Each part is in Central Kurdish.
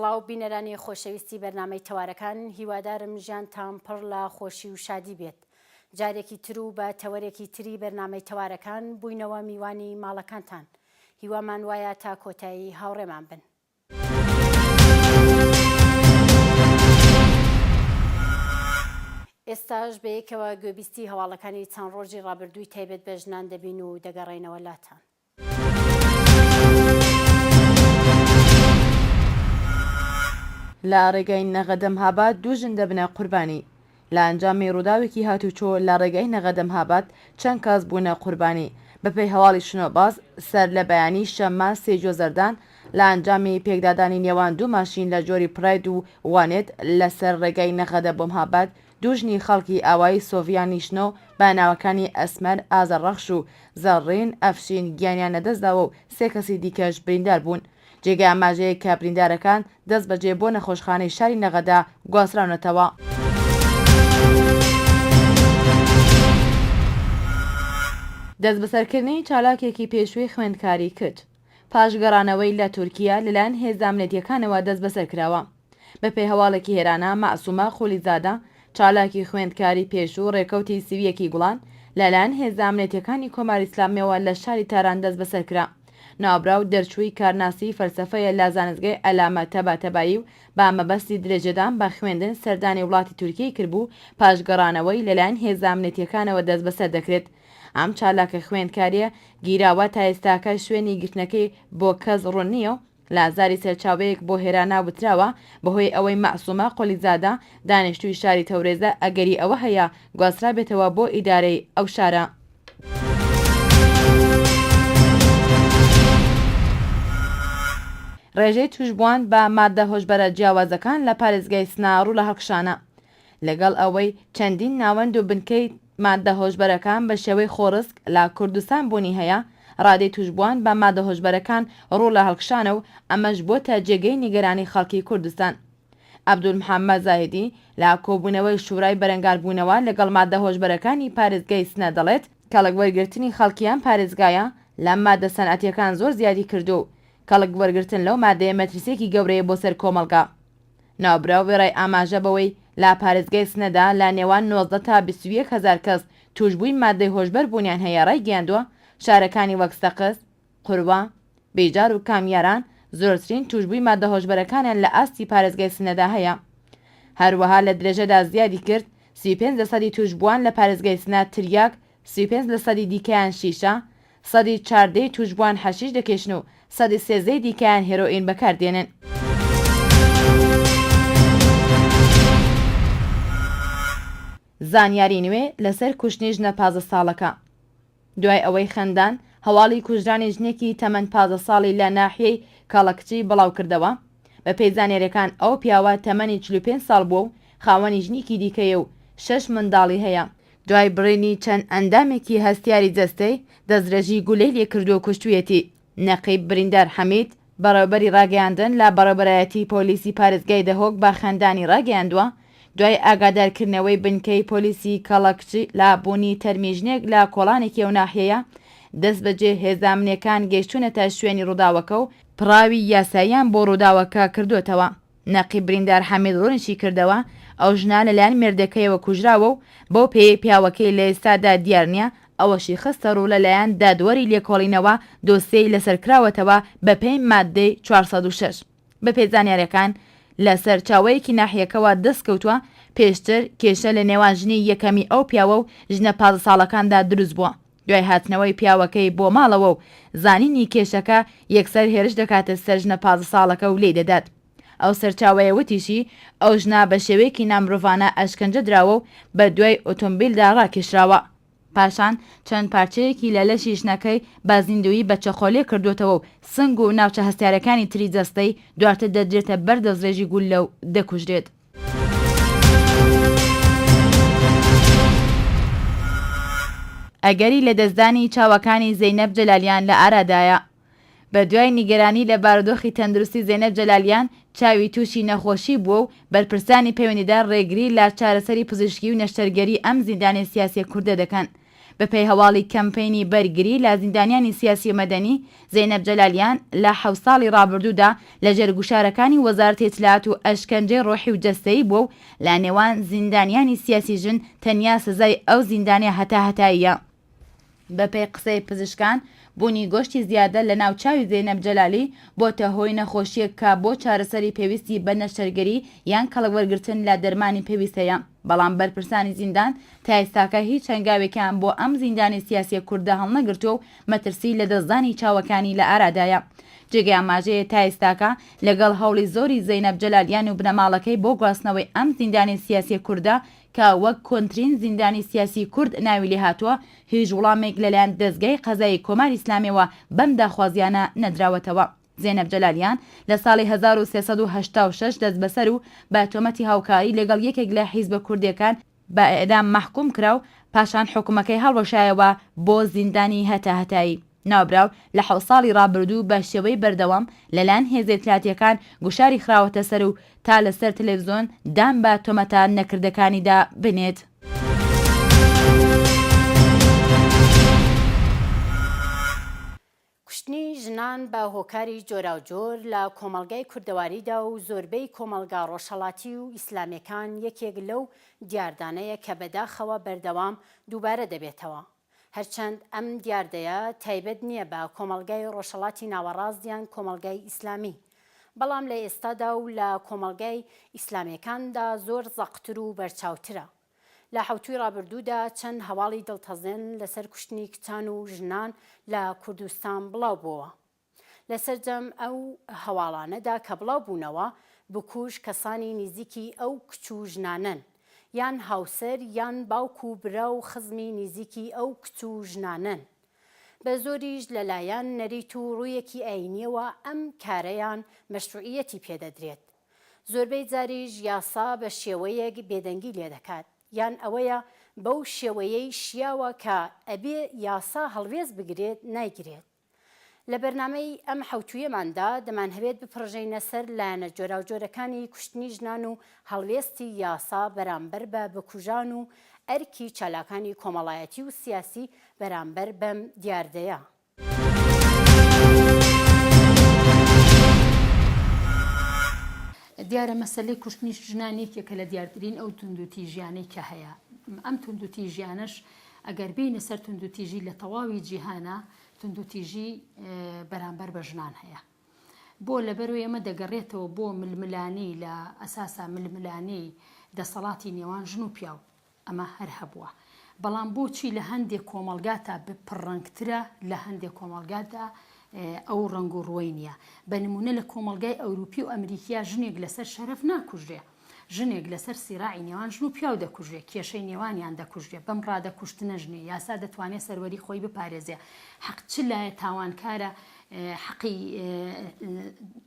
سڵاو بینەرانی خۆشەویستی بەرنامەی تەوارەکان، هیوادارم ژیانتان پڕ لە خۆشی و شادی بێت. جارێکی تر و بە تەوەرێکی تری بەرنامەی تەوارەکان بووینەوە میوانی ماڵەکانتان. هیوامان وایە تا کۆتایی هاوڕێمان بن. ئێستاش بەیەکەوە گوێبیستی هەواڵەکانی چەند ڕۆژی ڕابردووی تایبەت بە ژنان دەبین و دەگەڕێنەوە لاتان. لە ڕێگەی نەغەدەم هاباد دوو ژن دەبنە قوربانی. لە ئەنجامی ڕووداوێکی هاتوچۆ لە ڕێگەی نەغەدەم هاباد چەند کەس بوونە قوربانی. بەپێی هەواڵی شنۆباز سەر لە بەیانی شەممە سێجۆ زەردان لە ئەنجامی پێکدادانی نێوان دوو ماشین لە جۆری پراید و وانێت لەسەر ڕێگەی نەغەدەم هاباد دوو ژنی خەڵکی ئاوایی سۆڤیان نیشنۆ بە ناوەکانی ئەسمەر ئازەڕەخش و زەڕین ئەفشین گیانیان نەدەستداوە و سێ کەسی دیکەش بریندار بوون. جێگای ئاماژەیە کە بریندارەکان دەست بەجێ بۆ نەخۆشخانەی شاری نەغەدا گواستراونەتەوە. دەست بەسەرکردنی چالاکێکی پێشووی خوێندکاری کرد. پاشگەڕانەوەی لە تورکیا لەلایەن هێزە ئەمنیەتیەکانەوە دەست بەسەر کراوە. بەپێی هەواڵێکی هێرانە مەعسومە خولیزادە چالاکی خوێندکاری پێشوو ڕێکەوتی سیویەکی گوڵان لەلایەن هێزە ئەمنیەتیەکانی کۆماری ئیسلامیەوە لە شاری تاران دەست بەسەر کرا. ناوبراو دەرچووی کارناسی فەلسەفەیە لە زانستگەی ئەلامە تەباتەبایی و با مەبەستی درێژەدان بە خوێندن سەردانی وڵاتی تورکی کردبوو پاشگەڕانەوەی لەلایەن هێزە ئەمنیەتیەکانەوە دەست بەسەر دەکرێت. ئەم چالاکە خوێندکاریە گیراوە تا ئێستاکە شوێنی گرتنەکەی بۆ کەس ڕوون نییە و لازاری سەرچاوەیەک بۆ هێران ناوتراوە بەهۆی ئەوەی مەعسومە قۆلیزادە دانیشتووی شاری تەورێزە ئەگەری ئەوە هەیە گواسترا بێتەوە بۆ ئیدارەی ئەو شارە. ڕێژەی توشبووان بە مادە هۆشبەرە جیاوازەکان لە پارێزگای سناڕوو لە هەڵکشانە. لەگەڵ ئەوەی چەندین ناوەند و بنکەی مادە هۆشبەرەکان بە شێوەی خۆڕسک لە کوردستان بوونی هەیە، ڕادەی توشبووان بە مادە هۆشبەرەکان ڕوو لە هەڵکشانە و ئەمەش بۆتە جێگەی نیگەرانی خەڵکی کوردستان. عەبدولمحەممەد زاهیدی لە کۆبوونەوەی شورای بەرەنگاربوونەوە لەگەڵ مادە هۆشبەرەکانی پارێزگای سنە دەڵێت کەڵک وەرگرتنی خەڵکیان پارێزگایە لە مادە سەنعەتیەکان زۆر زیادی کردو. کەڵک وەرگرتن لەو مادەیە مەترسێکی گەورەیە بۆ سەر کۆمەڵگا. ناوبراو وێڕای ئاماژە بەوەی لا پارێزگای سنەدا لە نێوان 19 تا 21 هزار کەس توشبووی مادەی هۆشبەر بوونیان هەیە ڕای گەیاندووە. شارەکانی وەک سەقز، قوربە، بێجار و کامیاران زۆرترین توشبووی مادە هۆشبەرەکانیان لە ئاستی پارێزگای سنەدا هەیە. هەروەها لە درێژەدا زیادی کرد 35% توشبووان لە پارێزگای سنە تریاک، 35% دیکەیان شیشە، 14% توشبووان حەشیش دەکێشن و 13% دیکەیان هێرۆئین بەکاردێنن. زانیاری نوێ لەسەر کوشتنی ژنە 15 ساڵەکە. دوای ئەوەی خەندان هەواڵی کوژرانی ژنێکی تەمەەن 15 ساڵی لە ناحیەی کاڵەکچی بڵاو کردەوە. بە پێی زانێرەکان ئەو پیاوە تەمەنی 45 ساڵ بووە و خاوەنی ژنێکی دیکەیە و 6 منداڵی هەیە. دوای بڕینی چەند ئەندامێکی هەستیاری جەستەی دەستدرێژی گولەی لێکردو و کوشتویەتی. نەقیب بریندار حەمید بەڕێوەبەری ڕاگەیاندن لە بەڕێوەبەرایەتی پۆلیسی پارێزگای دەهۆک بە خەندانی ڕاگەیاندووە دوای ئاگادارکردنەوەی بنکەی پۆلیسی کەڵەکچی لە بوونی تەرمیژنێک لە کۆڵانێکی ئەو ناحیەیە دەست بەجێ هێزامنیەکان گەیشتونەتە شوێنی ڕووداوەکە و پڕاوی یاساییان بۆ ڕووداوەکە کردوێتەوە. نەقیب بریندار حەمید ڕوونشی کردەوە ئەو ژنە لەلایەن مێردەکەیەوە کوژراوە و بۆ پێی پیاوەکەی لە ئێستادا دیار نییە ئەوەشی خستە ڕوو لەلایەن دادوەری لێکۆڵینەوە دۆسیەی لەسەر کراوەتەوە بە پێی مادەی 406. بە پێی زانیاریەکان لە سەرچاوەیەکی ناحیەکەوە دەستکەوتووە پێشتر کێشە لە نێوان ژنی یەکەمی ئەو پیاوە و ژنە 15 ساڵەکاندا دروست بووە. دوای هاتنەوەی پیاوەکەی بۆ ماڵەوە و زانینی کێشەکە یەکسەر هێرش دەکاتە سەر ژنە 15 ساڵەکە و لێ دەدات. ئەو سەرچاوەیە وتیشی ئەو ژنا بە شێوەیەکی نامرۆڤانە ئەشکەنجە دراوە و بە دوای ئۆتۆمبیلدا ڕاکێشراوە. پاشان چەند پارچەیەکی لە لەشی ژنەکەی بازیندویی بە چەخۆلێ کردوێتەوە و سنگ و ناوچە هەستیارەکانی تری جەستەی دواتر دەدرێتە بەر دەستدرێژی گولە و دەکوژرێت. ئەگەری لە دەستدانی چاوەکانی زەینەب جەلالیان لە ئارادایە. بە دوای نیگەرانی لە بارودۆخی تەندروستی زەینەب جەلالیان چاوی تووشی نەخۆشی بووە و بەرپرسانی پەیوەندیدار ڕێگری لە چارەسەری پزیشکی و نەشتەرگەری ئەم زیندانی سیاسی کوردە دەکەن. بەپێی هەواڵی کەمپینی بەرگری لە زیندانیانی سیاسی و مەدەنی زەینەب جەلالیان لە 7 ساڵی ڕابردوودا لە ژێرگوشارەکانی وەزارەتی ئیتلاعات و ئەشکەنجەی ڕۆحی و جەستەیی بووە و لە نێوان زیندانیانی سیاسی ژن تەنیا سزای ئەو زیندانیا هەتایە. بەپێی قسەی پزیشکان بوونی گۆشتی زیادە لە ناوچاوی زەینەب جەلالی بۆتە هۆی نەخۆشیەک کە بۆ چارەسەری پێویستی بە نەشتەرگەری یان کەڵکوەرگرتن لە دەرمانی پێویستەیە. بەڵام بەرپرسانی زیندان تا ئێستاکە هیچ هەنگاوێکیان بۆ ئەم زیندانی سیاسی کوردە هەڵنەگرتووە و مەترسی لە دەستدانی چاوەکانی لە ئارادایە. جێگەی ئاماژەیە تا ئێستاکە لەگەڵ هەوڵی زۆری زەینەب جەلالیان و بنەماڵەکەی بۆ گواستنەوەی ئەم زیندانی سیاسی کوردە کە وەک کۆنترین زیندانی سیاسی کورد ناوی لێ هاتووە هیچ وڵامێک لەلایەن دەستگای قەزای کۆماری ئیسلامیەوە بەم داخوازیانە نەدراوەتەوە. زەینەب جەلالیان لە ساڵی 1386 دەست بەسەر و بە تۆمەتی هاوکاری لەگەڵ یەکێک لە حیزبە کوردیەکان بە ئێدام محکوم کرا و پاشان حکومەکەی هەڵوەشایەوە بۆ زیندانی هەتایی. ناوبراو لە 7 ساڵی ڕابردوو بە شێوەی بەردەوام لەلایەن هێزە ئیتلاتیەکان گوشاری خراوەتە سەر و تا لەسەر تەلەڤیزۆن دام بە تۆمەتە نەکردەکانیدا بنێت. کوشتنی ژنان بە هۆکاری جۆراوجۆر لە کۆمەڵگای کوردەواریدا و زۆربەی کۆمەلگا ڕۆژهەڵاتی و ئیسلامیەکان یەکێک لەو دیاردانەیە کە بەداخەوە بەردەوام دووبارە دەبێتەوە. هەرچەند ئەم دیاردەیە تایبەت نییە بە کۆمەلگای ڕۆژهەڵاتی ناوەڕاستیان کۆمەلگای ئیسلامی، بەڵام لە ئێستادا و لە کۆمەلگای ئیسلامیەکاندا زۆر زەقتر و بەرچاوترە. لە حوتوی ڕابردوودا چەند هەواڵی دڵتەزێن لەسەر کوشتنی کچان و ژنان لە کوردستان بڵاو بووە. لەسەرجەم ئەو هەواڵانەدا کە بڵاو بوونەوە بکوژ کەسانی نزیکی ئەو کچ و ژنانن، یان هاوسەر یان باوک و برا و خزمی نزیکی ئەو کچ و ژنانن. بە زۆریش لەلایەن نەریت و ڕوویەکی ئاینیەوە ئەم کارەیان مەشروعیەتی پێدەدرێت. زۆربەی جاریش یاسا بە شێوەیەک بێدەنگی لێ دەکات، یان ئەوەیە بەو شێوەیەی شیاوە کە ئەبێ یاسا هەڵوێز بگرێت نایگرێت. لە بەرنامەی ئەم حوتویەماندا دەمانهەوێت بپڕژەینە سەر لایەنە جۆراوجۆرەکانی کوشتنی ژنان و هەڵوێستی یاسا بەرامبەر بە بکوژان و ئەرکی چالاکانی کۆمەڵایەتی و سیاسی بەرامبەر بەم دیاردەیە. دیارە مەسەلەی کوشتنی ژنانێکێکە لە دیارترین ئەو توندوتیژیانەی کە هەیە. ئەم توندوتیژیانەش ئەگەر بینە سەر توندوتیژی لە تەواوی جیهانە توندوتیژی بەرامبەر بە ژنان هەیە. بۆ لەبەرەوەی ئەمە دەگەڕێتەوە بۆ ململانەی لە ئەساسا ململانەی دەسەڵاتی نێوان ژن و پیاو. ئەمە هەر هەبووە. بەڵام بۆچی لە هەندێک کۆمەلگاتە پڕڕەنگترە لە هەندێک کۆمەلگاتە ئەو ڕنگ و ڕووی نییە. بە نمونە لە کۆمەلگای ئەوروپی و ئەمریکیا ژنێک لەسەر شەرەف ناکوژێ، ژنێک لەسەر سیراعی نێوان ژن و پیاو دەکوژێ، کێشەی نێوانیان دەکوژێ، بەم ڕادەکوشتنە ژنێ یاسا دەتوانێت سەروەری خۆی بپارێزێ. حەق چ لایە تاوانکارە حەقی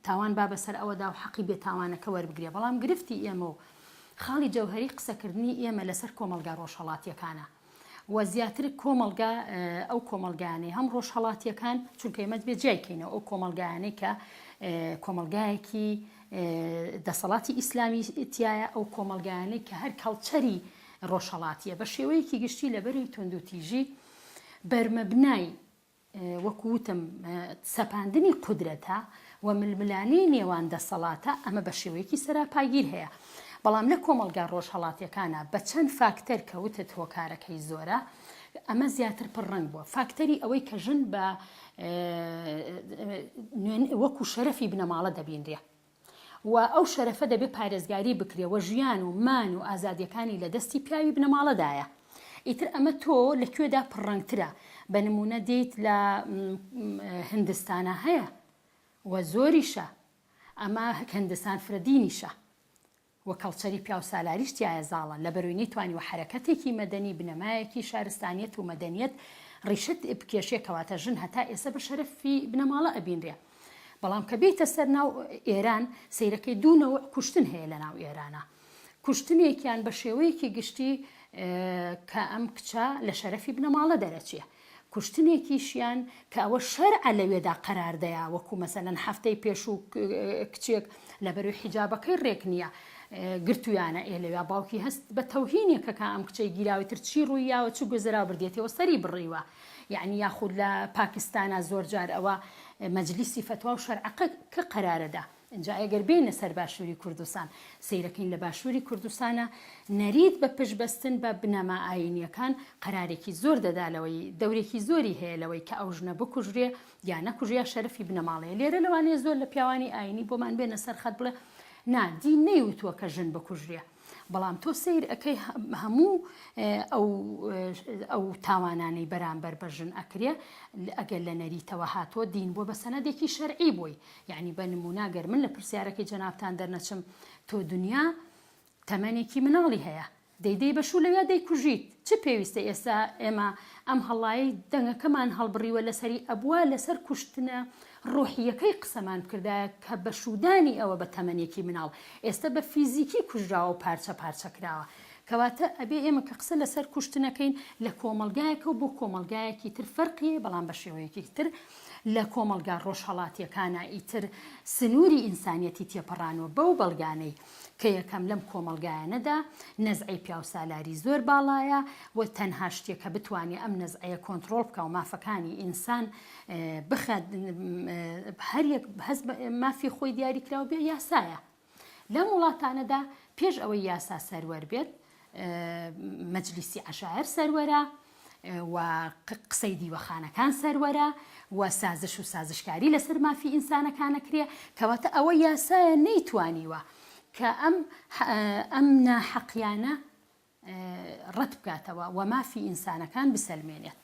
تاوان با بەسەر ئەوەدا و حەقی بێتاوانەکە وەربگرێ. بەڵام گرفتی ئێمە و خاڵی جەوهەری قسەکردنی ئێمە لەسەر کۆمەلگا ڕۆژهەڵاتیەکانە و زیاتر کۆمەلگا ئەو کۆمەلگایانەی هەم ڕۆژهەڵاتیەکان چونکە ئێمە بێت جایکەینەوە ئەو کۆمەلگایانەی کە کۆمەلگایەکی دەسەڵاتی ئیسلامی تایە، ئەو کۆمەلگایانەی کە هەر کەڵچەری ڕۆژهەڵاتیە بە شێوەیەکی گشتی لەبەروی توندوتیژی بەرمەبنای وەکووتم سەپاندنی قودرەتە و ململانی نێوان دەسەڵاتە، ئەمە بە شێوەیەکی سەراپاگیر هەیە. بەڵام لە کۆمەلگا ڕۆژهەڵاتیەکانە بە چەند فاکتەر کەوتت هۆکارەکەی زۆرە، ئەمە زیاتر پڕڕنگ بووە. فاکتەری ئەوەی کە ژن بە وەکو شەرەفی بنەماڵە دەبینرێ و ئەو شەرەفە دەبێت پارێزگاری بکرێەوە ژیان و مان و ئازادیەکانی لە دەستی پیاوی بنەماڵەدایە. ئیتر ئەمە تۆ لەکوێدا پڕڕنگترە. بە نمونە دیت لە هندستانە هەیە و زۆریشە، ئەمە هندستان فرەدینیشە وە کەڵچەری پیا و سالاریش تایە زاڵە لە بەروینی توانی و حرەکەتێکی مەدەنی بنەمایەکی شارستانیەت و مەدەنیەت ڕیشت بکێشێ کەواتە ژن هەتا ئێستا بە شەرەفی بنەماڵە ئەبینرێ. بەڵام کە بێتە سەر ناو ئێران سەیرەکەی دوونەوە کوشتن هەیە لە ناو ئێرانە، کوشتنێکیان بە شێوەیەکی گشتی کە ئەم کچە لە شەرەفی بنەماڵە دەرەچێ، کوشتنێکیشیان کە ئەوە شەرعە لەوێدا قەراردەیە وەکو مەسەلەن هەفتەی پێش و کچێک لەبەروی حیجابەکەی ڕێک نییە گرتویانە ئێلەوە باوکی هەست بە تەوهینێکە کە ئەم کچەی گیراوی تر چی ڕوویاوە چ گوزرا بردێتەوە سەری بڕیوە یعنی یاخود لە پاکستانە زۆر جار ئەوە مەجلیسی فتوا و شەرعەکە کە قەرارەدا اینجا ئەگەر بینە سەر باشووری کوردستان سیرەکەین لە باشووری کوردستانە نەرید بە پشتبەستن بە بنەما ئاینیەکان قەرارێکی زۆر دەدالەوەی دەورێکی زۆری هەیە لەوەی کە ئەو ژنە بکوژرێ یا نەکوژیا شەرەفی بنەماڵەیە لێرە لەوانەیە زۆر لە پیاوانی ئاینی بۆمان بێنە سەر خەت بڵێ نا دین نەیوتووە کە ژن بکوژرێ بەڵام تۆ سیر ئەەکەی هەموو ئەو تاوانانەی بەرامبەر بە ژن ئەکرێ ئەگەر لە نەریتەوە هاتۆ دین بۆ بە سەنەدێکی شەرعی بووی یعنی بە نموناگەر من لە پرسیارەکەی جەنابتان دەرنەچم تۆ دنیا تەمەنێکی مناڵی هەیە دەیدەی بەشوو لەوێ دەیکوژیت چ پێویستە ئێستا ئێمە ئەم هەڵایی دەنگەکەمان هەڵبڕیوە لەسەری ئەبووە لەسەر کوشتنە ڕۆحیەکەی قسەمان کردایە کە بە شودانی ئەوە بە تەمەنێکی مناڵ ئێستا بە فیزیکی کوژراوە و پارچە پارچە کراوە کەواتە ئەبێ ئێمە کە قسە لەسەر کوشتنەکەین لە کۆمەلگایەکە و بۆ کۆمەلگایەکی تر فەرقی بەڵام بە شێوەیەکی تر لە کۆمەلگا ڕۆژهەڵاتیەکانە ئیتر سنووری ئینسانیەتی تێپەڕانەوە بەو بەڵگانەی کە یەکەم لەم کۆمەلگایانەدا نەزعی پیا و سالاری زۆر باڵایە و تەنها شتێکە بتوانێت ئەم نەزعەیە کۆنتترۆل بکە و مافەکانی ئینسان بخات هەریەک هەز مافی خۆی دیاری کراوە بێ یاسایە لەم وڵاتانەدا پێش ئەوەی یاسا سەروەر بێت مەجلیسی عەشایر سەروەرە و قسەی دیوەخانەکان سەروەرە و سازش و سازشکاری لەسەر مافی ئینسانەکانە کرێ کەواتە ئەوە یاسایە نەیتوانیوە کە ئەم ناحەقیانە ڕەت بکاتەوە و مافی ئینسانەکان بسەلمێنێت.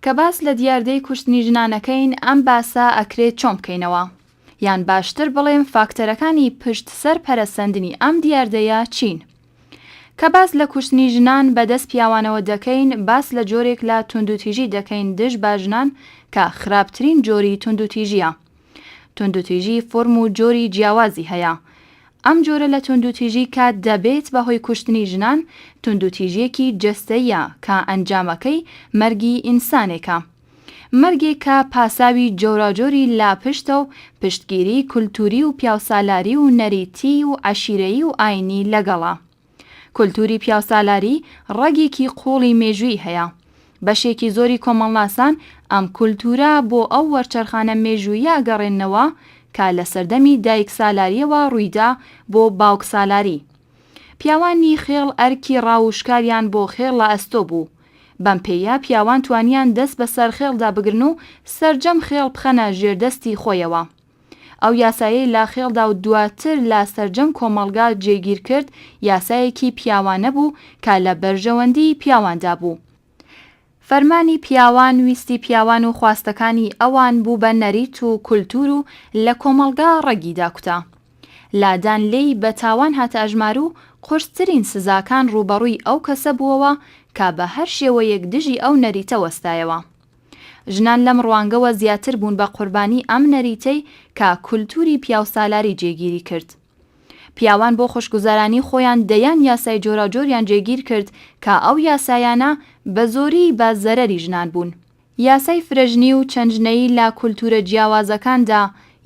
کە باس لە دیاردەی کوشتنی ژنانەکەین ئەم باسە ئەکرێت چۆن بکەینەوە یان باشتر بڵێم فاکتەرەکانی پشت سەر پەرەسەندنی ئەم دیاردەیە چین کە باس لە کوشتنی ژنان بەدەست پیاوانەوە دەکەین باس لە جۆرێک لە توندوتیژی دەکەین دژ باژنان کە خراپترین جۆری توندوتیژیە توندوتیژی فۆرم و جۆری جیاوازی هەیە ئەم جۆرە لە توندوتیژی کە دەبێت بەهۆی کوشتنی ژنان توندوتیژیەکی جەستەیە کە ئەنجامەکەی مەرگی ئینسانێکە مەرگێک کە پاساوی جۆراجۆری لاپشتە و پشتگیری کولتوری و پیاوسالاری و نەریتی و عەشیرەیی و ئاینی لەگەڵە کولتوری پیاوسالاری ڕەگێکی قوڵی مێژووی هەیە بەشێکی زۆری کۆمەڵناسان ئەم کولتورە بۆ ئەو وەرچەرخانە مێژوویە گەڕێنەوە کە لە سەردەمی دایک سالاریەوە ڕوویدا بۆ باوک سالاری پیاوانی خێڵ ئەرکی ڕاوشکاریان بۆ خێڵ لە ئەستۆ بوو بەم پێیە پیاوان توانیان دەست بەسەر خێڵدا بگرن و سەرجەم خێڵ بخەنە ژێردەستی خۆیەوە ئەو یاسایەی لا خێڵدا و دواتر لا سەرجەم کۆمەڵگا جێگیر کرد یاسایەکی پیاوانە بوو کە لە بەرژەوەندی پیاواندا بوو فەرمانی پیاوان ویستی پیاوان و خواستەکانی ئەوان بوو بە نەریت و کولتور و لە کۆمەڵگا ڕەگیدا کوتە لادان لێی بە تاوان هاتە ئەژمار و قورسترین سزاکان ڕوبەڕووی ئەو کەسە بووەوە کە بە هەر شێوەیەک دژی ئەو نەریتە وەستایەوە ژنان لەم ڕوانگەوە زیاتر بوون بە قوربانی ئەم نەریتەی کە کولتوری پیاوسالاری جێگیری کرد پیاوان بۆ خۆشگوزارانی خۆیان دەیان یاسای جۆراجۆریان جێگیر کرد کە ئەو یاسایانە بە زۆری بە زەرەری ژنان بوون یاسای فرەژنی و چەنجنەیی لە کولتورە جیاوازەکاندا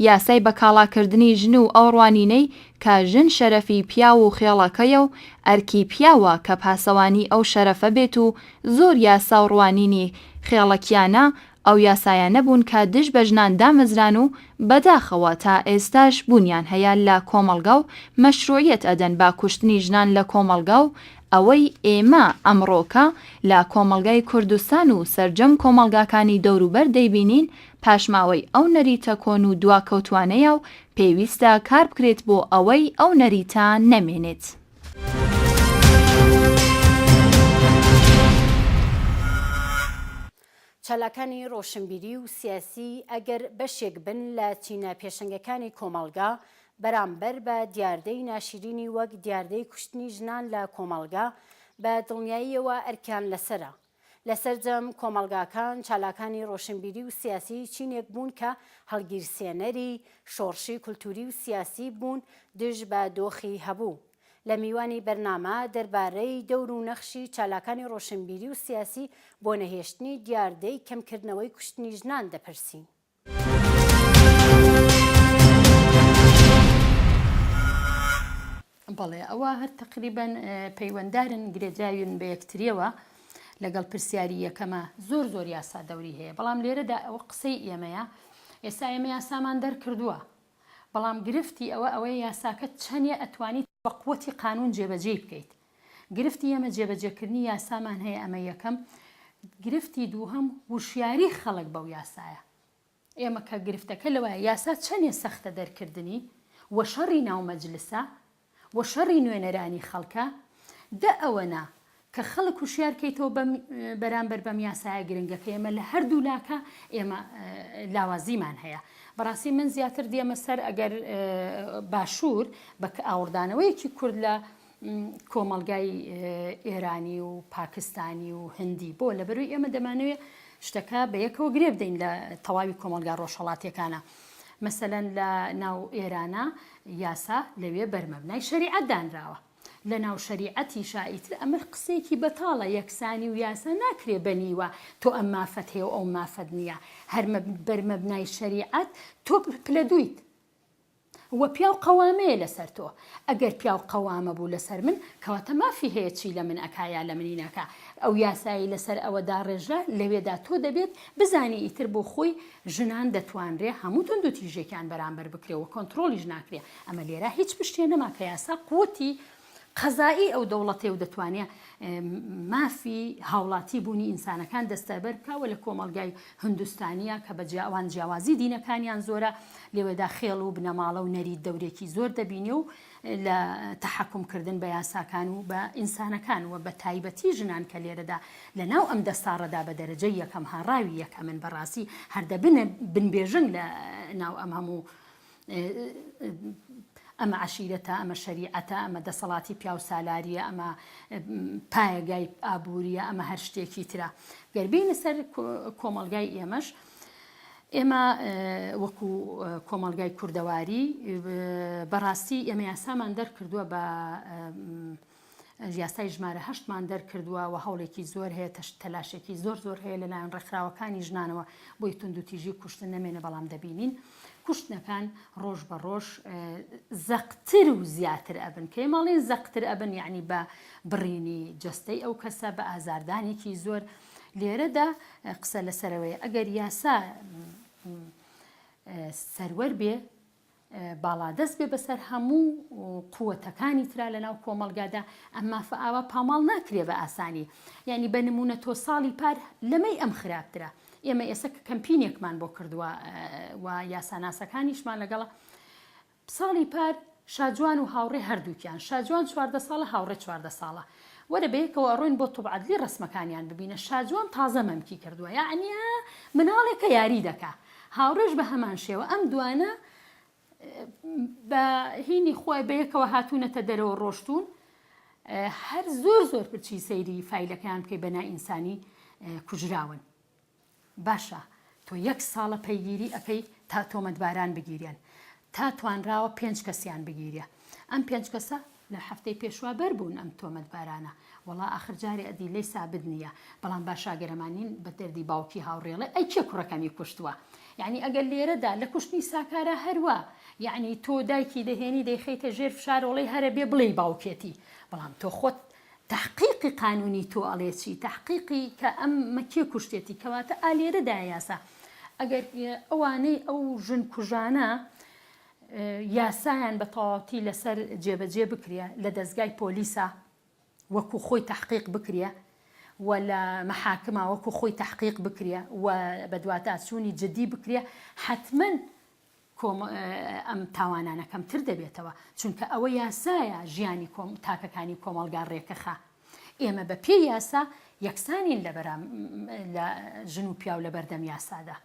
یاسای بەکاڵاکردنی ژن و ئەو ڕوانینەی کە ژن شەرەفی پیا و خێڵەکەیە و ئەرکی پیاوە کە پاسەوانی ئەو شەرەفە بێت و زۆر یاسا و ڕوانینی خێڵەکیانە ئەو یاسایانە بوون کە دژ بە ژنان دامەزران و بەداخەوە تا ئێستاش بوونیان هەیە لە کۆمەڵگا و مەشروعیەت ئەدەن با کوشتنی ژنان لە کۆمەڵگا و ئەوەی ئێمە ئەمڕۆکە لە کۆمەڵگای کوردستان و سەرجەم کۆمەڵگاکانی دەوروبەر دەیبینین پاشماوەی ئەو نەریتە کۆن و دواکەوتوانەیە و پێویستە کار بکرێت بۆ ئەوەی ئەو نەریتە نەمێنێت. چالاکانی ڕۆشنبیری و سیاسی ئەگەر بەشێک بن لە چینە پێشەنگەکانی کۆمەڵگا بەرامبەر بە دیاردەی ناشرینی وەک دیاردەی کوشتنی ژنان لە کۆمەڵگا بە دڵنیاییەوە ئەرکیان لەسرە لەسەرجەم کۆمەڵگاکان چالاکانی ڕۆشنبیری و سیاسی چینێک بوون کە هەڵگیرسێنەری شۆڕشی کولتوری و سیاسی بوون دژ بە دۆخی هەبوو لە میوانی بەرنامە دەربارەی دەور و نەخشی چالاکانی ڕۆشنبیری و سیاسی بۆ نەهێشتنی دیاردەی کەمکردنەوەی کوشتنی ژنان دەپرسین. بەڵێ ئەوە هەر تقریبان پەیوەنددارن گرێدراوین بە یەکتریەوە لەگەڵ پرسیاری یەکەمە زۆر یاسا دەوری هەیە، بەڵام لێرەدا ئەوە قسەی ئێمەیە. ئێستا ئێمە یاسامان دەرکردووە، بەڵام گرفتی ئەوەی یاساکە چەندێ ئەتوانیت بە قووەتی قانون جێبەجێ بکەیت. گرفتی ئێمە جێبەجێکردنی یاسامان هەیە، ئەمە یەکەم. گرفتی دووهەم وشیاری خەڵک بەو یاسایە. ئێمە کە گرفتەکە لەوەیە یاسا چەندێ سەختە دەرکردنی، وە شەڕی ناو مەجلسە، وە شەڕی نوێنەرانی خەڵکە، ئەوەنا کە خەڵک وشیارکەیتەوە بەرامبەر بەم یاسایە گرنگەکە. ئێمە لە هەردوو لاکە ئێمە لاوازیمان هەیە. بەڕاستی من زیاتر دێمە سەر ئەگەر باشوور بە ئاوردانەوەیەکی کورد لە کۆمەلگای ئێرانی و پاکستانی و هندی بۆ لەبەروی ئێمە دەمانوێت شتەکە بە یەکەوە گرێ بدەین لە تەواوی کۆمەلگا ڕۆژهەڵاتیەکانە. مەسەلەن لە ناو ئێرانە یاسا لەوێ بەرمەبنای شەریعەت دانراوە. لە ناو شەریعەتی شائیتر ئەمە قسێکی بەتاڵە، یەکسانی و یاسا ناکرێ بەنیوە تۆ ئەم مافەت هەیە و ئەو مافەت نییە. هەر بەرمەبنای شەریعەت تۆ پلە دویت وە پیا و قەوامەیە لەسەر تۆ. ئەگەر پیا و قەوامە بوو لەسەر من کەواتە مافی هەیە چی لە من ئەکایا لە منی ناکا. ئەو یاسایی لەسەر ئەوەدا ڕێژرا لەوێدا تۆ دەبێت بزانی ئیتر بۆ خۆی ژنان دەتوانرێ هەموو تۆ دو تیژێکیان بەرامبەر بکرێەوە کۆنتترۆلیش ناکرێ. ئەمە لێرە هیچ پشتێ نەما کە یاسا قوتی قەزایی ئەو دەوڵەتێ و دەتوانێت مافی هاوڵاتی بوونی ئینسانەکان دەستەبەر بکاوە لە کۆمەلگای هندوستانیە کە بە ئەوان جیاوازی دینەکانیان زۆرە، لێوێدا خێڵ و بنەماڵە و نەرید دەورێکی زۆر دەبینێ و لە تەحەکومکردن بە یاساکان و بە ئینسانەکان و بە تایبەتی ژنان کە لێرەدا لە ناو ئەم دەستاڕەدا بە دەرەجەی یەکەم هاڕاوی یەکە من بەڕاستی هەردە بنبێژن لە ناو ئەم هەموو ئەمە عشیرەتە، ئەمە شەریعەتە، ئەمە دەسەڵاتی پیا و سالاریە، ئەمە پایەگای ئابوووریە، ئەمە هەر شتێکی ترە. گەربینە سەر کۆمەلگای ئێمەش، ئێمە وەکو کۆمەلگای کوردەواری بەڕاستی ئێمە یاسامان دەرکردووە بە یاسای ژمارە 8مان دەرکردووە و هەوڵێکی زۆر هەیە، تەلاشێکی زۆر هەیە لەلایەن ڕێکخراوەکانی ژنانەوە بۆی توندوتیژی کوشتن نەمێنە، بەڵام دەبینین کوشتنەکان ڕۆژ بە ڕۆژ زەقتر و زیاتر ئەبن. کە ماڵێن زەقتر ئەبن یعنی بە بڕینی جەستەی ئەو کەسە، بە ئازاردانێکی زۆر. لێرەدا قسە لەسەرەوەی ئەگەر یاسا سەروەر بێ، باڵادەست بێ بەسەر هەموو قووەتەکانی ترا لە ناو کۆمەلگادا، ئەمما ئاوا پاماڵ ناکرێ بە ئاسانی. یعنی بە نمونە تۆ ساڵی پار لەمەی ئەم خراپترە. ئێمە ئێستا کەمپینێکمان بۆ کردووە و یاساناسەکانیشمان لەگەڵە. ساڵی پار شاجوان و هاوڕێ هەردووکیان، شاجوان 14 ساڵە، هاوڕێ 14 ساڵە، وەرە بەیەکەوە ئەڕۆین بۆ توبعەدلی ڕسمەکانیان ببینە. شاجوان تازە مەمکی کردووە، یعنی مناڵێکە یاری دەکا، هاوڕێش بە هەمان شێوە. ئەم دوانە بە هینی خۆی بەیەکەوە هاتوونەتە دەرەوە ڕۆشتون، هەر زۆر پرچی سەیری فیلەکان بکەی بەنا ئینسانی کوژراون. باشە تۆ 1 ساڵە پەیگیری ئەەکەی تا تۆمەتباران بگیریان، تا توانراوە 5 کەسیان بگیریە. ئەم 5 کەسە لە هەفتەی پێشوا بەربوون ئەم تۆمەتبارانە. وەڵا ئاخر جارێ ئەدی لەی سابد نییە، بەڵام باشاگەرەمانین بە دەردی باوکی هاوڕێڵێ ئەی کێ کوڕەکەمی کوشتووە. یعنی ئەگەر لێرەدا لە کوشتنی ساکارە هەروە، یعنی تۆ دایکی دەهێنی دەیخەیتە ژێر فشارۆڵی هەرە بێ بڵێ باوکێتی، بەڵام تۆ خۆت تحقیقی قانونی تۆ ئەڵێچی تحقیقی کە ئەم مەکێ کوشتێتی کەواتە ئالێرەدا یاسا. ئەگەر ئەوانەی ئەو ژن کوژانە یاسایان بە تەواوەتی لەسەر جێبەجێ بکرێ، لە دەستگای پۆلیسە وەکو خۆی تحقیق بکرێ، و لە مەحاکمە وەکو خۆی تحقیق بکرێ و بە دواتاچوونی جدی بکرێ، حتمما ئەم تاوانانە کەمتر دەبێتەوە، چونکە ئەوە یاسایە ژیانی تاکەکانی کۆمەلگا ڕێکەخە. ئێمە بە پێی یاسا یەکسانین لە ژن و پیا و لە بەردەم یاسادا،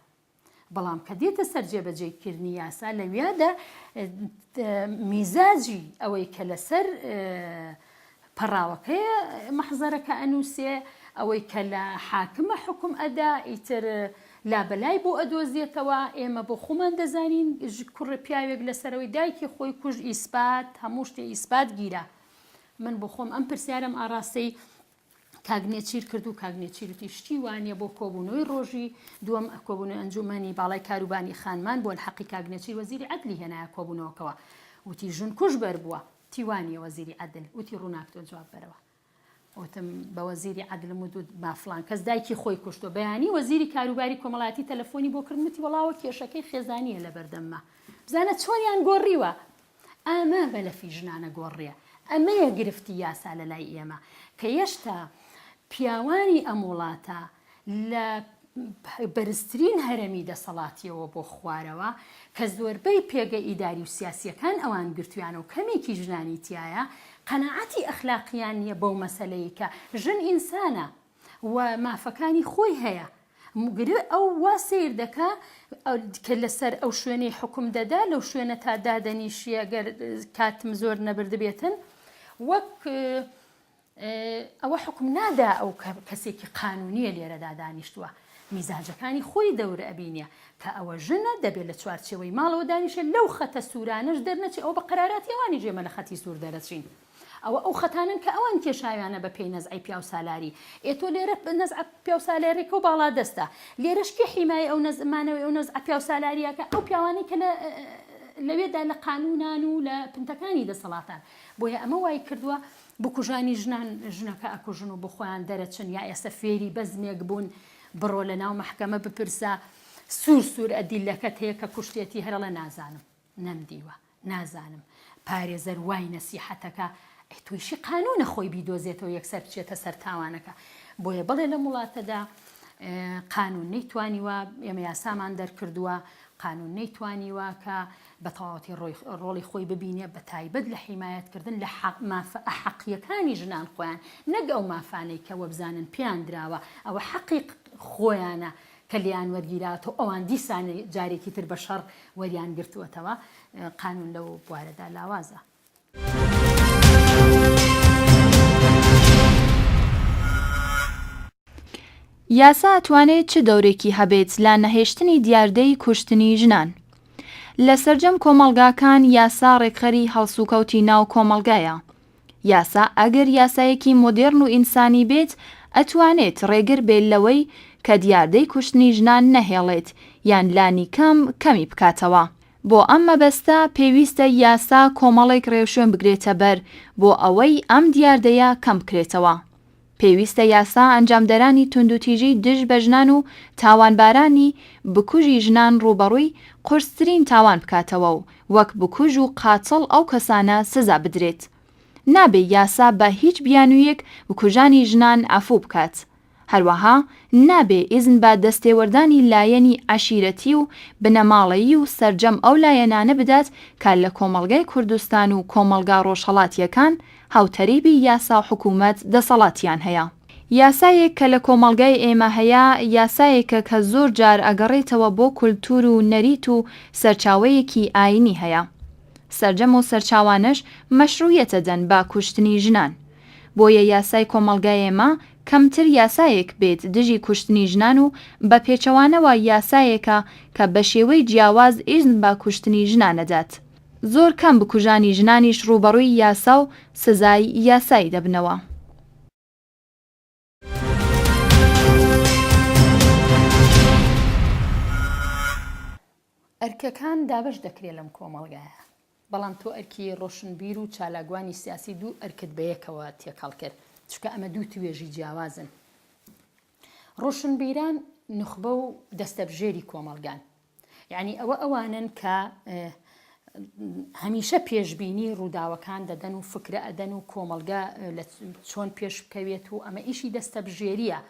بەڵام کە دێتە سەر جێبەجێکردنی یاسا لەوێدا میزاجی ئەوەی کە لەسەر پەڕاوەکەیە مەحزەرەکە ئەنووسێ، ئەوەی کە لە حاکمە حکم ئەدا ئیتر لابەلای بۆ ئەدۆزیێتەوە. ئێمە بۆ خۆمان دەزانین کوڕ پیاوێک لەسەرەوەی دایکی خۆی کوژ ئیسپات هەموو شتێ ئیسپات گیرە، من بۆ خۆم ئەم پرسیارم ئاراستەی کاگنێچیر کرد و کاگنێچیرتی شتی وانە بۆ کۆبوونەوەی ڕۆژی دووەم کۆبوونەوەی ئەنجومەنی باڵای کاروبانی خانمان بۆ حەقی کاگنێچیر وەزیری عەدلی هێنایە کۆبوونەوەکەوە وتی ژن کوش بەر بووە تیوانیە وەزیری عەدل وتی ڕووناکتۆ جواب بەرەوە وتم بە وەزیری عەدلم و مافڵان کەس دایکی خۆی کوشتۆ بەیانی وەزیری کاروباری کۆمەڵایەتی تەلەفۆنی بۆ کردم وتی وەڵاوە کێشەکەی خێزانیە لە بەردەممە بزانە چۆنیان گۆڕیوە ئەمە بەلەفی ژنانە گۆڕیە ئەمەیە گرفتی یاسا لە لای ئێمە کە هێشتا پیاوانی ئەم وڵاتە لە بەرزترین هەرەمی دەسەڵاتیەوە بۆ خوارەوە کە زۆربەی پێگە ئیداری و سیاسیەکان ئەوان گرتویانە و کەمێکی ژنانی تایە قەناعەتی ئەخلاقیان نییە بەو مەسەلەیە کە ژن ئینسانە و مافەکانی خۆی هەیە ئەو وا سیر دەکا کە لەسەر ئەو شوێنەی حکم دەدا لەو شوێنە تا دادەنیشیە گەر کاتم زۆر نەبردبێتن وەک ئەوە حکم نادا ئەو کەسێکی قانونیە لێرەدا دانیشتووە میزاجەکانی خۆی دەورە ئەبینە کە ئەوە ژنە دەبێت لە چوارچێوەی ماڵەوە دانیشە لەو خەتە سوورانش دەرنەچێت ئەو بە قەراراتی ئەوانی جێمە لە خەتی سوور دەرەچین ئەو خەتانن کە ئەوان کێشاویانە بە پێی نەزعی پیا و سالاری ئێتۆ لێرە نەزع پیا و سالارێکە و باڵا دەستە لێرەش کێ حیمای ئەو نەزمانەوەی ئەو نەزع پیا و سالاریەکە ئەو پیاوانی کە لەوێدا لە قانونان و لە پنتەکانی دەسەڵاتان بۆیە ئەمە وای کردووە بکوژانی ژنەکە ئەکوژن و بخۆیان دەرەچن یا ئێستا فێری بەزمێک بوون بڕۆ لە ناو مەحکەمە بپرسە سوور ئەدیلەکەت هەیە کە کوشتێتی هەرەڵە نازانم نەمدیوە نازانم پارێزەر وای نەسیحەتەکە تویشی قانونە خۆی بیدۆزێتەوە یەکسەر بچێتە سەر تاوانەکە بۆیە بڵێ لە وڵاتەدا قانون نەیتوانیوە ئێمە یاسامان دەرکردووە قانون نەیتوانیوە کە بە تەواوەتی ڕۆڵی خۆی ببینێ بە تایبەت لە حیمایەتکردن لە حەقیەکانی ژنان خۆیان نەک ئەو مافانەی کە وە بزانن پیان دراوە ئەوە حەقی خۆیانە کە لیان وەرگیراتەوە ئەوان دیسانە جارێکی تر بە شەڕ وەریان گرتووەتەوە قانون لەو بوارەدا لاوازە. یاسا ئەتوانێت چ دەورێکی هەبێت لە نەهێشتنی دیاردەی کوشتنی ژنان؟ لە سەرجەم کۆمەڵگاکان یاسا ڕێکخەری هەڵسوکەوتی ناو کۆمەڵگایە. یاسا ئەگەر یاسایەکی مۆدێرن و ئینسانی بێت ئەتوانێت ڕێگر بێت لەوەی کە دیاردەی کوشتنی ژنان نەهێڵێت یان لانی کەمی بکاتەوە. بۆ ئەم مەبەستە پێویستە یاسا کۆمەڵێک ڕێوشێن بگرێتە بەر بۆ ئەوەی ئەم دیاردەیە کەم بکرێتەوە. پێویستە یاسا ئەنجامدەرانی توندوتیژی دژ بە ژنان و تاوانبارانی بکوژی ژنان ڕوبەڕووی قورسترین تاوان بکاتەوە و وەک بکوژ و قاچڵ ئەو کەسانە سزا بدرێت. نابێ یاسا بە هیچ بیانوویەک بکوژانی ژنان ئەفوو بکات. هەروەها نابێ ئیزن بە دەستێوەردانی لایەنی عەشیرەتی و بنەماڵەیی و سەرجەم ئەو لایەنانە بدات کە لە کۆمەڵگای کوردستان و کۆمەڵگا ڕۆژهەڵاتیەکان هاوتەریبی یاسا و حکوومەت دەسەڵاتیان هەیە. یاسایەک کە لە کۆمەڵگای ئێمە هەیە یاسایەکە کە زۆر جار ئەگەڕێتەوە بۆ کولتور و نەریت و سەرچاوەیەکی ئاینی هەیە. سەرجەم و سەرچاوانش مەشروعیەتە دەن با کوشتنی ژنان. بۆیە یاسای کۆمەڵگای ئێمە کەمتر یاسایەک بێت دژی کوشتنی ژنان و بە پێچەوانەوە یاسایەکە کە بە شێوەی جیاواز ئیزن با کوشتنی ژنانەدات. زۆر کەم بکوژانی ژنانیش ڕوبەڕووی یاسا و سزای یاسایی دەبنەوە. ئەرکەکان دابش دەکرێت لەم کۆمەڵگایە بەڵام تۆ ئەرکی ڕۆشنبیر و چالاگوانی سیاسی دوو ئەرکت بەیەکەوە تێکەڵ کرد چکە ئەمە دوو توێژی جیاوازن. ڕۆشنبیران نخبە و دەستەبژێری کۆمەڵگان یعنی ئەوانن کە هەمیشە پێشبینی ڕووداوەکان دەدەن و فکرە ئەدەن و کۆمەڵگا چۆن پێش بکەوێت و ئەمە ئیشی دەستەبژێریە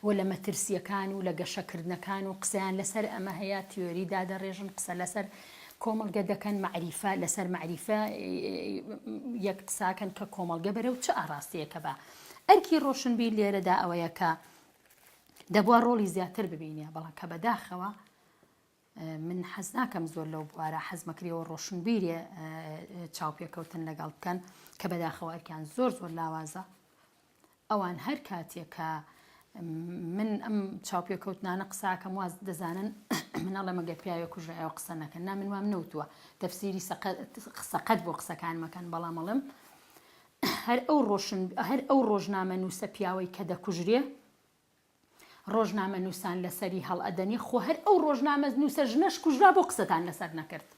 و لە مەترسیەکان و لە گەشەکردنەکان و قسەیان لەسەر ئەمە هەیە تیۆری دادەڕێژن قسە لەسەر کۆمەڵگە دەکەن معریفە لەسەر معریفە یەک قساکەن کە کۆمەڵگە بەرەو چه ئاڕاستەیەکە بە ئەرکی ڕۆشنبیر لێرەدا ئەوەیە کە دەبووە ڕۆڵی زیاتر ببینێ بەڵام کە بەداخەوە من حەز ناکەم زۆر لەو بوارە حەزمەکریەوە ڕۆشنبیرێ چاوپێکەوتن لەگەڵ بکەن کە بەداخەوە ئەرکیان زۆر لاوازە ئەوان هەر کاتێک کە من ئەم چاوپێکەوتنانە قساکەم واز دەزانن منەڵە مەگەر پیاوێ کوژایەوە قسە نەکەن من وام نەوتووە تەفسیری سەقەت بۆ قسەکان مەکەن بەڵام مەڵم هەر ئەو ڕۆژنامە نووسە پیاوەی کە دەکوژرێ ڕۆژنامە نووسان لەسەری هەڵئەدەنی خۆ هەر ئەو ڕۆژنامە نووسە ژنەش کوژرا بۆ قسەتان لەسەر نەکرد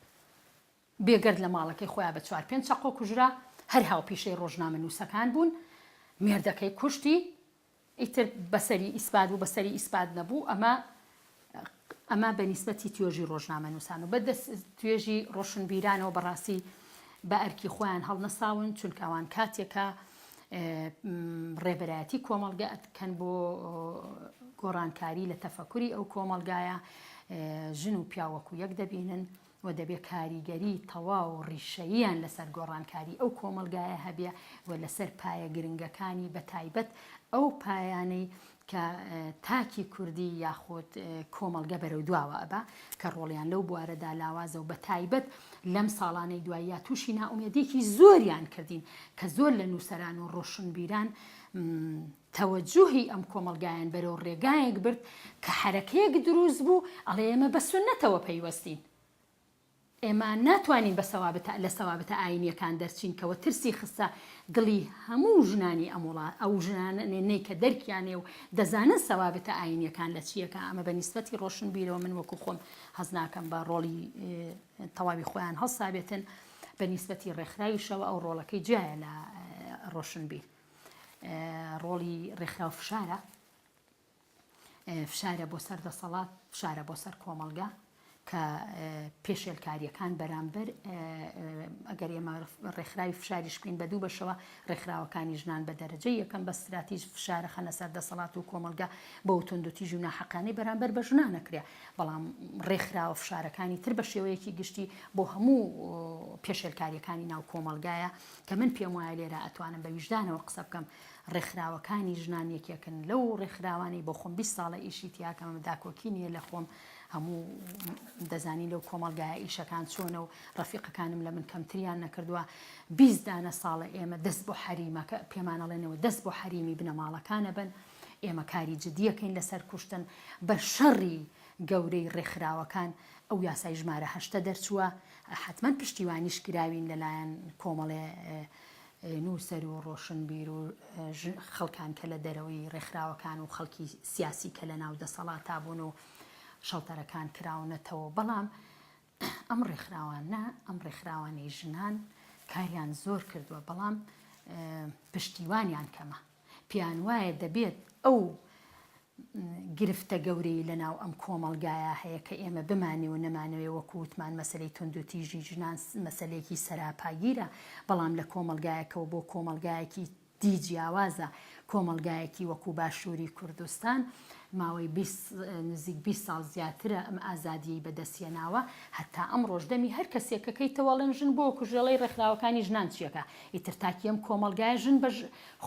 بێگەرد لە ماڵەکەی خۆیان بە 4-5 چەقۆ کوژرا هەر هاوپیشەی ڕۆژنامە نووسەکان بوون مێردەکەی کوشتی ئیتر بەسەری ئیسپاد و بەسەری ئیسپاد نەبوو ئەمە بەنیسبەتی توێژی ڕۆژنامە نووسان و بەدەست توێژی ڕۆشنبیرانەوە بەڕاستی بە ئەرکی خۆیان هەڵنەساون چونکە ئەوان کاتێکە ڕێبەرایەتی کۆمەڵگە ئەکەن بۆ گۆڕانکاری لە تەفەکوری ئەو کۆمەڵگایە ژن و پیاوەکو یەک دەبینن و دەبێت کاریگەری تەواو ڕیشەییان لەسەر گۆڕانکاری ئەو کۆمەلگایە هەبێ و لەسەر پایە گرنگەکانی بە تایبەت ئەو پایانەی کە تاکی کوردی یاخود کۆمەلگە بەرەو دواوە ئەبا کە ڕۆڵیان لەو بوارەدا لاوازە و بە تایبەت لەم ساڵانەی دواییە تووشی ناومێدێکی زۆریان کردین کە زۆر لە نووسەران و ڕۆشنبیران تەوەجوهی ئەم کۆمەلگایان بەرەو ڕێگایەک برد کە حرەکەیەک دروست بوو ئەڵێ ئێمە بە سونەتەوە پەیوەستین ئێمە ناتوانین لە سەوابتە ئاینیەکان دەرچین کەوە ترسی خستە دڵی هەموو ژنانی ئەو ژنانەی کە دەرکیانێ و دەزانن سەوابتە ئاینیەکان لە چیەکە ئەمە بە نیسبەتی ڕۆشنبیرەوە من وەکو خۆم حەز ناکەم بە ڕۆڵی تەواوی خۆیان هەڵسابێتن بە نیسبەتی ڕێکخراویشەوە ئەو ڕۆڵەکەی جایە لە ڕۆشنبیر ڕۆڵی ڕێکخراو فشارە بۆ سەر دەسەڵات فشارە بۆ سەر کۆمەلگا کە پێشێلکاریەکان بەرامبەر ئەگەر ئێمە ڕێکخراوی فشاریش بکەین بە دوو بەشەوە ڕێکخراوەکانی ژنان بە دەرەجەی یەکەم بە استراتیژ فشارە خەنە سەر دەسەڵات و کۆمەلگا بە تونندوتیژ و ناحەقانەی بەرامبەر بە ژنان نەکرێ بەڵام ڕێکخراوە فشارەکانی تر بە شێوەیەکی گشتی بۆ هەموو پێشێلکاریەکانی ناو کۆمەلگایە کە من پێم وایە لێرە ئەتوانم بە ویژدانەوە قسە بکەم ڕێکخراوەکانی ژنان یەکێکن لەو ڕێکخراوانی بۆ خۆم 20 ساڵە ئیشی تیاکەمە داکۆکی نییە لە خۆم هەموو دەزانی لەو کۆمەلگایە ئیشەکان چۆنە و ڕەفیقەکانم لە من کەمتریان نەکردووە 20 دانە ساڵە ئێمە دەست بۆ حەریمەکە پێمانەڵێنەوە دەست بۆ حەریمی بنەماڵەکانە بن ئێمە کاری جدیەکەین لەسەر کوشتن بە شەڕی گەورەی ڕێکخراوەکان ئەو یاسای ژمارە 8 دەرچووە حتمما پشتیوانیش کراوین لەلایەن کۆمەڵێ نووسەر و ڕۆشنبیر و خەڵکان کە لە دەرەوەی ڕێکخراوەکان و خەڵکی سیاسی کە لە ناو دەسەڵاتا بوون و شەڵتەرەکان کراونەتەوە بەڵام ئەم ڕێکخراوانەی ژنان کاریان زۆر کردووە بەڵام پشتیوانیان کەمە پیان وایە دەبێت ئەو گرفتە گەورەی لە ناو ئەم کۆمەلگایە هەیە کە ئێمە بمانێ و نەمانەوێ وەکووتمان مەسلەی تونندوتیژی ژنان مەسلەیەکی سەراپاگیرە بەڵام لە کۆمەلگایەکەەوە بۆ کۆمەلگایەکی دیجیاوازە کۆمەلگایەکی وەکو باشووری کوردستان ماوەی نزیک 20 ساڵ زیاترە ئەم ئازادیی بەدەستێناوە هەتا ئەم ڕۆژدەمی هەر کەسێکەکەیتەوەڵێن ژن بۆ کوژێڵەی ڕێکخراوەکانی ژنان چیەکە ئیتر تاکی ئەم کۆمەلگایە ژن بە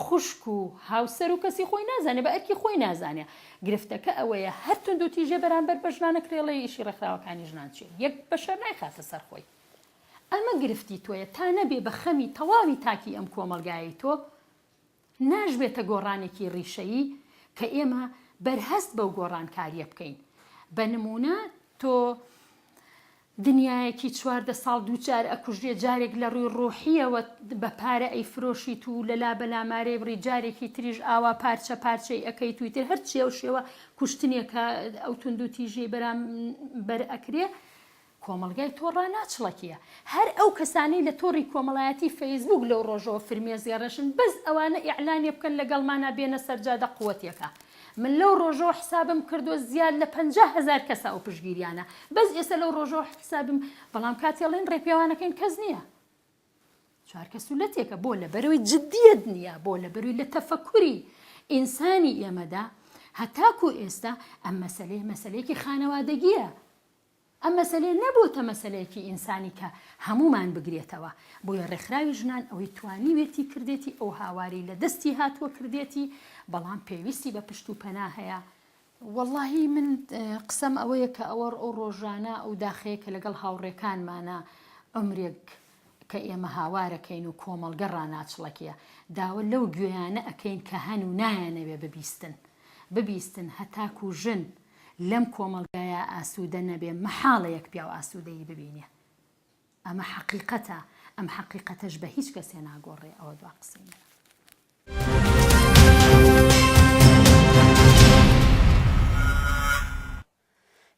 خوشک و هاوسەر و کەسی خۆی نازانێ بە ئەرکی خۆی نازانێ گرفتەکە ئەوەیە هەر تونندوتیژێ بەرامبەر بە ژنانە کرێڵەی ئیشی ڕێکخراوەکانی ژنان چێ یەک بەشەر نایخاتە سەر خۆی ئەمە گرفتی تۆیە تا نەبێ بە خەمی تەواوی تاکی ئەم کۆمەلگایی تۆ ناژبێتە گۆڕانێکی ڕیشەیی کە ئێمە بەرهەست بەو گۆڕانکاریە بکەین بە نمونە تۆ دنیایەکی 14 ساڵ دووجار ئەکوژێ جارێک لە ڕووی ڕۆحیەوە بە پارە ئەی فرۆشیت و لەلا بەلامارەی بڕی جارێکی تریژ ئاوا پارچە پارچەی ئەەکەی تویتر هەر چێو شێوە کوشتنێکە ئەو تونندوتیژی بەر ئەکرێ کۆمەلگای تۆ ڕاناچڵەکیە هەر ئەو کەسانەی لە تۆڕی کۆمەڵایەتی فەیسبوک لەو ڕۆژەوە فرمێزیێڕەشن بەس ئەوانە ئیعلانێ بکەن لەگەڵمانە بێنە سەرجادە قووەتێکە من لەو ڕۆژەوە حسابم کردو زیاد لە 50,000 کەسە ئەو پشگیریانە بەس ئێستا لەو ڕۆژەوە حسابم بەڵام کاتێڵێن ڕێپیاوانەکەین کەس نییە چوار کەسولەتێکە بۆ لە بەرەوەی جددیت نییە بۆ لە بەروی لە تەفەکوری ئینسانی ئێمەدا هەتاکو ئێستا ئەم مەسەلەیەکی خانەوادەگیە ئەم مەسەلەیە نەبووتە مەسەلەیەکی ئینسانی کە هەمومان بگرێتەوە بۆیە ڕێکخراوی ژنان ئەوەی توانیوێتی کردێتی ئەو هاواری لە دەستی هاتووە کردێتی بەڵام پێویستی بە پشت و پەنا هەیە وەڵاهی من قسەم ئەوەیە کە ئەوە ئەو ڕۆژانە ئەو داخەیە کە لەگەڵ هاوڕێکانمانە ئەمرێک کە ئێمە هاوارەکەین و کۆمەلگە ڕاناچڵەکیە داوە لەو گوێیانە ئەەکەین کە هەن و نایانەوێ ببیستن هەتاکو ژن لەم کۆمەلگایە ئاسوودە نەبێ مەحاڵەیەک پیاو ئاسوودەیی ببینێ ئەمە حەقیقەتە ئەم حەقیقەتەش بە هیچ کەسێ ناگۆڕێ ئەوە دوا قسەینە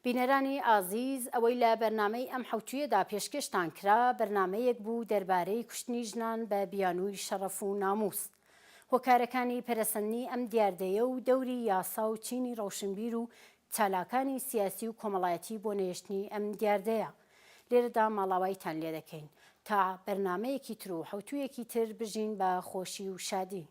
بینەرانی ئازیز ئەوەی لە بەرنامەی ئەم حوتویەدا پێشکەشتان کرا بەرنمەیەک بوو دەربارەی کوشتنی ژنان بە بیانووی شەڕەف و ناموس. هۆکارەکانی پەرەسەندنی ئەم دیاردەیە و دەوری یاسا و چینی ڕەوشنبیر و چالاکانی سیاسی و کۆمەڵایەتی بۆ نێشتنی ئەم دیاردەیە. لێرەدا ماڵاوایتان لێ دەکەین تا بەرنمەیەکی تر و حوتویەکی تر بژین بە خۆشی و شادی.